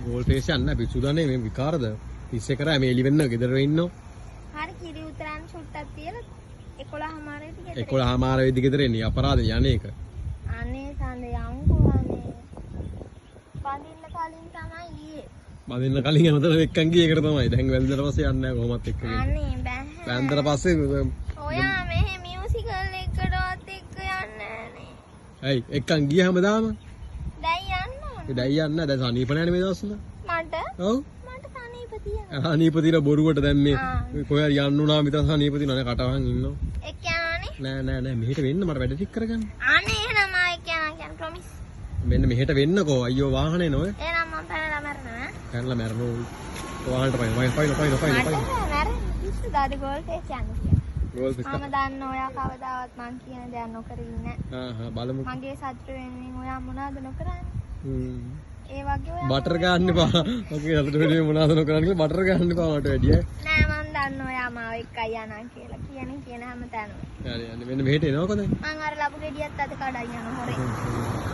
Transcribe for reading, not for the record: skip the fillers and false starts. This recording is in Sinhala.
ගෝල් ෆේස් යන්න පිසුදානේ මේ විකාරද 30 කරා මේ එලි වෙන්න ගෙදර ඉන්නෝ හරි කිරි උතරන් සුට්ටක් තියලා 11:00 ගෙදර 11:00 වෙදි ගෙදර එන්නේ අපරාධ යන්නේක අනේ සඳ යන්කෝ අනේ බඳින්න කලින් තමයි ගියේ බඳින්න කලින් යනතර එක්කන් ගියේ ඒකට තමයි දැන් වැන්දට පස්සේ යන්නේ නැහැ කොහොමත් එක්ක අනේ බෑ වැන්දට පස්සේ ඔයා මෙහෙ මියුසිකල් එකකටවත් එක්ක යන්නේ නෑනේ ඇයි එක්කන් ගියා හැමදාම දැන් යන්න ඕන දැන් යන්න දැන් සනීප නැනේ මේ දවස්වල මට ඔව් මට සනීප තියෙනවා සනීප තියලා බොරුවට දැන් මේ කොහේ හරි යන්න උනා විතර සනීප තියනවා නේ කටවහන් ඉන්නෝ එක්ක යනවනේ නෑ මෙහෙට වෙන්න මට වැඩ ටික කරගන්න අනේ එහෙනම් මම එක්ක යනවා කියන ප්‍රොමිස් මෙන්න මෙහෙට වෙන්නකෝ අයියෝ වාහනේ නෝ එහෙනම් මම පැනලා මරනවා පැනලා මැරනෝ වාහනට පයින් මැරෙන්න පිස්සු දාද ගෝල් ෆේස් යන්නේ ගෝල් ෆේස් මම දන්න ඔයා කවදාවත් මං කියන දේ නොකර ඉන්නේ බලමු මගේ සතුට වෙනුවෙන් ඔයා මොනවද නොකරන්නේ ඒ වගේ ඔයා බටර් ගන්න එපා ඔකේ සතුට වෙනුවෙන් මොනවද නොකරන්නේ කියලා බටර් ගන්න එපා මට වැඩිය නෑ මං දන්න ඔයා මාව එක්කයි යනවා කියලා කියන හැම තැනම හරි මෙන්න මෙහෙට එනවද මං අර ලබු ගෙඩියත් අත කඩයි යනවා හොරේ